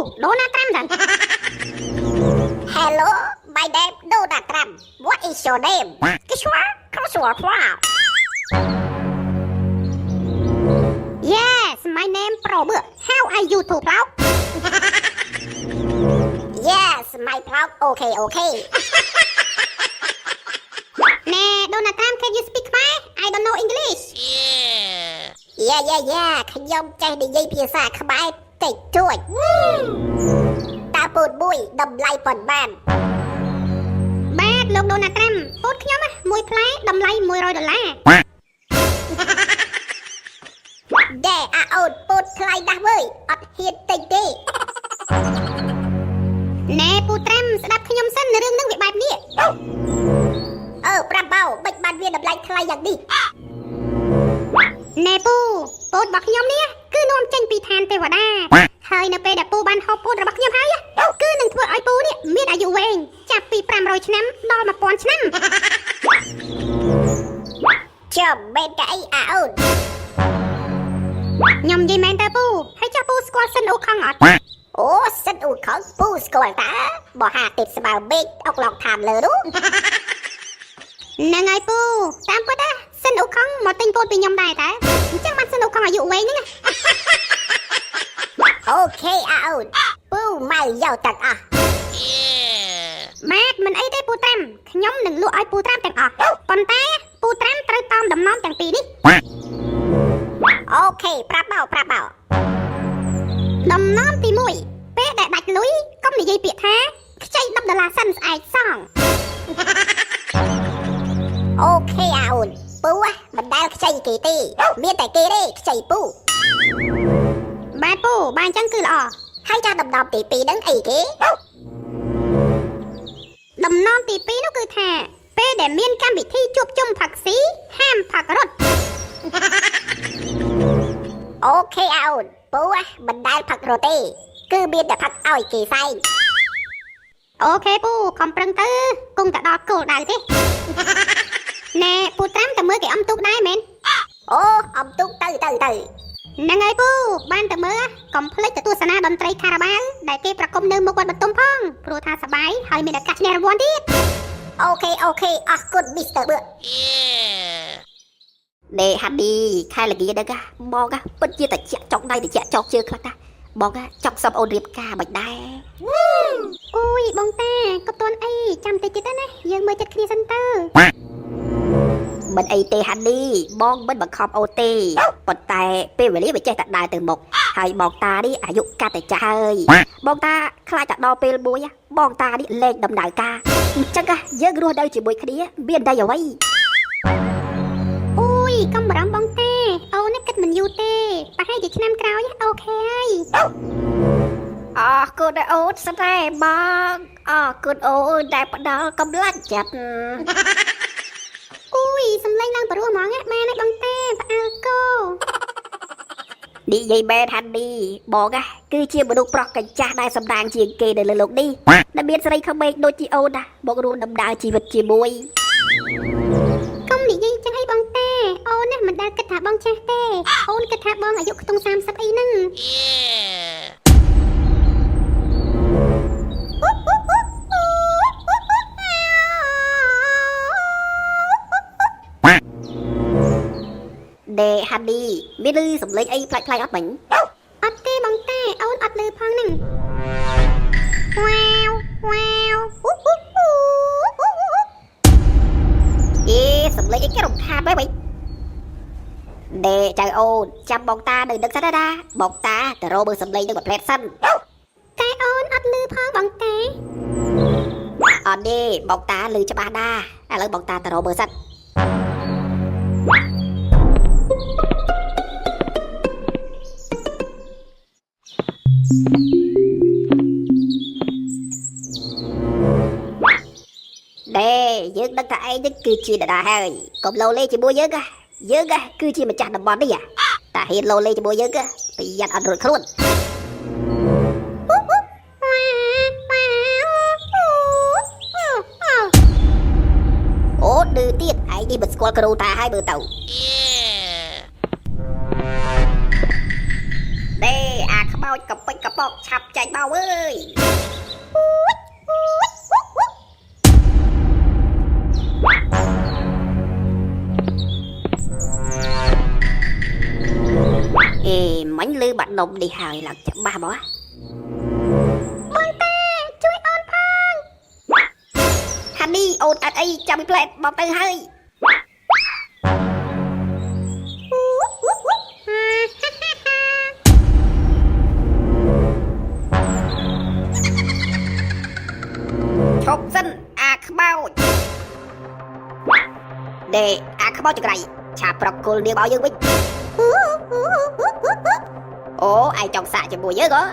Donald Trump then. Hello, my name Donald Trump. What is your name? Kishwa, Crossword. Yes, my name Prober. How are you too, Plow? Yes, my proud. Okay. Nah, Donald Trump, can you speak Khmer? I don't know English. Yeah. ខ្ញុំចេះនិយាយភាសាខ្មែរតិចតួចតើពូតមួយតម្លៃប៉ុន្មាន បាទលោក Donald Trump ពូតខ្ញុំមួយផ្លែតម្លៃ$100 ដែរអូនពូតថ្លៃណាស់វើយអត់ហ៊ានតិចទេ ណែពូ Trump ស្ដាប់ខ្ញុំសិនរឿងនឹងវាបែបនេះ ប្រាប់បោមិនបានវាតម្លៃថ្លៃយ៉ាងនេះ ណែពូពូតរបស់ខ្ញុំនេះគឺនាំចេញពីឋានទេវតាហើយនៅពេលដែលពូបានហូបពូតរបស់ខ្ញុំហើយគឺនឹងធ្វើឲ្យពូនេះមានអាយុវែងចាប់ពី500ឆ្នាំដល់1000ឆ្នាំ ចាំមែនតែអីអូន ខ្ញុំនិយាយមែនតើពូហើយចាស់ពូស្គាល់សិនអូខំអត់ អូសិនអ៊ូខំពូស្គាល់តាបើហាទេពស្មៅបេកអុកឡងឋានលើនោះ ហ្នឹងហើយពូតាមពិតណាសិនអូខំមកទិញពូតពីខ្ញុំដែរតើអញ្ចឹងបានសិនអូខំអាយុវែងហ្នឹង អូខេអូនពូមកយកទាំងអស់ បាទមិនអីទេពូ Trump ខ្ញុំនឹងលក់ឲ្យពូ Trump ទាំងអស់ប៉ុន្តែពូ Trump ត្រូវតមដំណំទាំងពីរនេះ អូខេប្រាប់បោ ដំណំទី1ពេលដែលដាច់លុយកុំនិយាយពាក្យថាខ្ចី$10សិនស្អែកសង អូខេអូនពូមិនដែលខ្ចីគេទេមានតែគេទេខ្ចីពូ បាទពូបាទអញ្ចឹងគឺល្អ ហើយចាដំណំទី2ហ្នឹងអីគេ ដំណំទី2នោះគឺថាពេលដែលមានកម្មវិធីជួបជុំផឹកស៊ីហាមផឹករត់ អូខេអូនពូមិនដែលផឹករត់ទេគឺមានតែផឹកឲ្យគេសែង អូខេពូខំប្រឹងទៅគង់តែដល់គោលដៅទេ ណែពូ Trump ទៅមើលគេអំទូកដែរមែន អូអំទុកទៅ ហ្នឹងហើយពូបានទៅមើលកុំភ្លេចទៅទស្សនាតន្ត្រីខារ៉ាបាវដែលគេប្រគំនៅមុខវត្តបន្ទុំផងព្រោះថាសប្បាយហើយមានឱកាសឈ្នះរង្វាន់ទៀត អូខេអរគុណ Mr. បឺ Nè hành đi khai là kia đó cả bon á bất chia tại chẹt chọc đây để chẹt chọc chưa khắc ta bon á chọc sập ôn riệp ca bạch đai អូយបងតាកុំតន់អីចាំតិចទៀតណាយើងមើលចិត្តគ្នាសិនទៅ mình ấy tê hành đi bon bên bậc khom ô tê bật tay pe về lý về chơi tại đài từ một hai bọn ta đi à dục ca tại cha ơi bọn ta khai tại đo pe bùi á bọn ta đi lên đầm đại ca chắc á dơ rùa đây chỉ bùi cái đi biên đây ở đây អូយកុំបារម្ភបងតាអូនគិតមិនយូរទេប្រហែលជាឆ្នាំក្រោយអូខេហើយ cô đã ốt sao đây bon cô ôi đại bắt đầu cầm lạnh chặt អូយសំឡេងឡើងព្រោះហ្មងម៉ែនេះបងតាផ្អើលគោ đi dây bé hành đi bon á cứ chia một đục prok cảnh cha đại sầm đàng chiềng kê để lừa lục đi đã biết sao không biết đôi chị ôn à bọn luôn đầm đào chỉ vật chỉ bùi កុំនិយាយចឹងឲ្យបងតាអូនណាមិនដែលគិតថាបងចាស់ទេអូនគិតថាបងអាយុខ្ទង់30អីហ្នឹង Nè hành đi biết đi sầm lấy ấy play ấp mình អត់ទេបងតាអូនអត់លឺផងហ្នឹងវ៉ាវ ê sầm lấy ấy cái đồng than đấy mày nè trời ôn chăm bông ta đừng đứng sát ra bông ta từ rô bơ sầm lấy được một plét xanh តែអូនអត់លឺផងបងតា đi bông ta lư cho ba đa lấy bông ta từ rô bơ xanh Nè, dứt đất thải dứt cư chi đã hơi còn lâu lê chỉ bua dứt cư chi mà chặt đầm bòn đi à ta hiện lâu lê chỉ bua dứt thì giặt ăn rồi luôn ố đưa tiết ai đi bật squat cầu ta hai bờ tàu Nè, không bao កពេចកប៉កឆាប់ចាញ់មកអើយអេមិញលឺបាត់ដុំនេះហើយឡើងច្បាស់មកបងតាជួយអូនផងហានីអូនអត់អីចាំពីផ្លែតបបទៅហើយឈប់សិនអាខ្មោចដេអាខ្មោចចង្រៃឆាប្រគល់នាងឲ្យយើងវិញអូឯងចង់សាកជាមួយយើងហ៎